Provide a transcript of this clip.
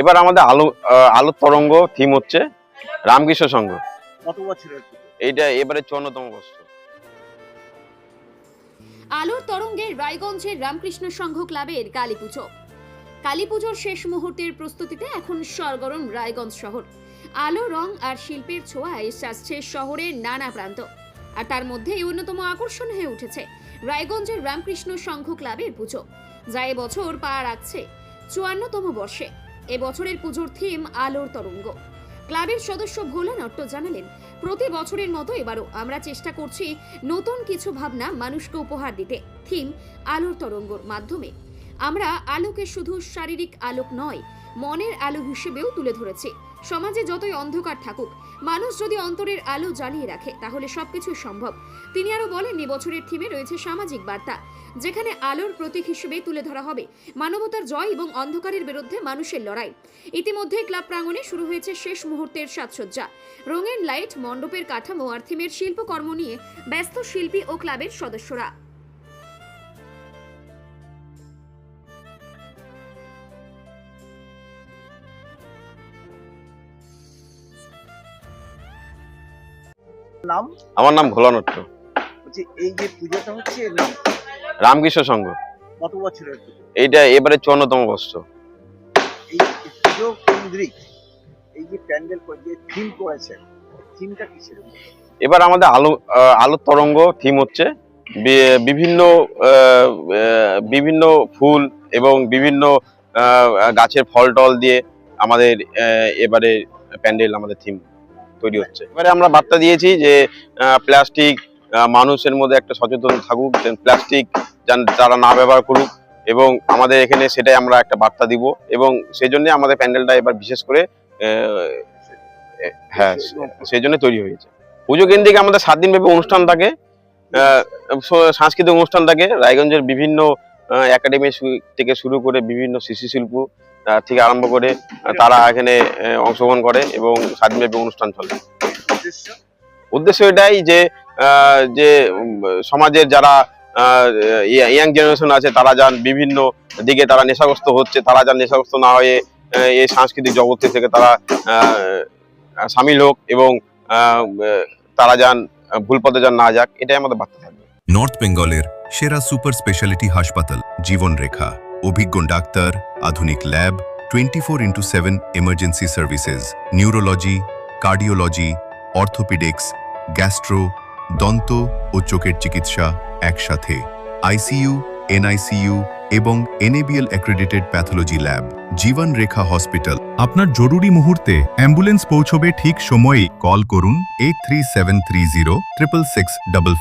এবার আমাদের আলোর তরঙ্গ থিম হচ্ছে রামকৃষ্ণ সংঘ। কত বছরের পুজো? এইটা এবারে 54তম বর্ষ। আলোর তরঙ্গে রায়গঞ্জের রামকৃষ্ণ সংঘ ক্লাবের কালী পুজো। কালী পুজোর শেষ মুহূর্তের প্রস্তুতিতে এখন সরগরম রায়গঞ্জ শহর। আলো, রং আর শিল্পের ছোঁয়ায় সাজছে শহরের নানা প্রান্ত। আর তার মধ্যে অন্যতম আকর্ষণ হয়ে উঠেছে রায়গঞ্জের রামকৃষ্ণ সংঘ ক্লাবের পুজো, যা এবছর পা রাখছে 54তম বর্ষে। এবছরের পুজোর থিম আলোর তরঙ্গ। ক্লাবের সদস্য ভোলা নট্ট জানালেন, প্রতি বছরের মতো এবারও আমরা চেষ্টা করছি নতুন কিছু ভাবনা মানুষকে উপহার দিতে। থিম আলোর তরঙ্গর মাধ্যমে আমরা আলোকে শুধু শারীরিক আলোক নয়, মনের আলো হিসেবেও তুলে ধরেছি। সমাজে যতই অন্ধকার থাকুক, মানুষ যদি অন্তরের আলো জ্বালিয়ে রাখে তাহলে সবকিছু সম্ভব। তিনি আরো বলেন, এবছরের থিমে রয়েছে সামাজিক বার্তা, যেখানে আলোর প্রতীক হিসেবে তুলে ধরা হবে মানবতার জয় এবং অন্ধকারের বিরুদ্ধে মানুষের লড়াই। ইতিমধ্যে ক্লাব প্রাঙ্গণে শুরু হয়েছে শেষ মুহূর্তের সাজসজ্জা। রঙিন লাইট, মণ্ডপের কাঠামো আর থিমের শিল্পকর্ম নিয়ে ব্যস্ত শিল্পী ও ক্লাবের সদস্যরা। নাম? আমার নাম ভোলা নট্ট। বলছি এই যে পুজোটা হচ্ছে এর নাম রামকৃষ্ণ সংঘ। কত বছরের পুজো? এইটা এবারে 54তম বর্ষ। এই পুজো কেন্দ্রিক এই যে প্যান্ডেল করে যে থিম করেছেন, থিমটা কিসের? এবার আমাদের আলোর তরঙ্গ থিম হচ্ছে বিভিন্ন ফুল এবং বিভিন্ন গাছের ফল টল দিয়ে আমাদের এবারে প্যান্ডেল আমাদের থিম তৈরি হচ্ছে। এবারে আমরা বার্তা দিয়েছি যে প্লাস্টিক মানুষের মধ্যে একটা সচেতন থাকুক, প্লাস্টিক যারা না ব্যবহার করুক, এবং আমাদের এখানে সেটাই আমরা একটা বার্তা দিব। এবং সেই জন্য আমাদের প্যান্ডেলটা এবার বিশেষ করে হ্যাঁ সেই জন্য তৈরি হয়েছে। পুজো কেন্দ্রিক আমাদের 7 দিন ব্যাপী অনুষ্ঠান থাকে, সাংস্কৃতিক অনুষ্ঠান থাকে। রায়গঞ্জের বিভিন্ন একাডেমি থেকে শুরু করে বিভিন্ন শিশু শিল্প থেকে আরম্ভ করে তারা এখানে অংশগ্রহণ করে এবং 7 দিন ব্যাপী অনুষ্ঠান চলে। উদ্দেশ্য এটাই যে সমাজের যারা ইয়াং জেনারেশন আছে তারা যান বিভিন্ন দিকে তারা নেশাগ্রস্ত হচ্ছে, তারা যান নেশাগ্রস্ত না হয়ে এই সাংস্কৃতিক জগৎ থেকে তারা সামিল হোক এবং তারা যান ভুল পথে যান না যাক, এটাই আমাদের বার্তা থাকবে। নর্থ বেঙ্গলের সেরা সুপার স্পেশালিটি হাসপাতাল জীবনরেখা, অভিজ্ঞ ডাক্তার, আধুনিক lab, 24x7 emergency services, neurology, cardiology, orthopaedics, gastro, দন্ত ও চোখের চিকিৎসা একসাথে, আইসিইউ, এনআইসিইউ এবং এনএবিএল অ্যাক্রেডিটেড প্যাথোলজি ল্যাব। জীবন রেখা হসপিটাল। আপনার জরুরি মুহূর্তে অ্যাম্বুলেন্স পৌঁছবে ঠিক সময়েই। কল করুন 83730 66655।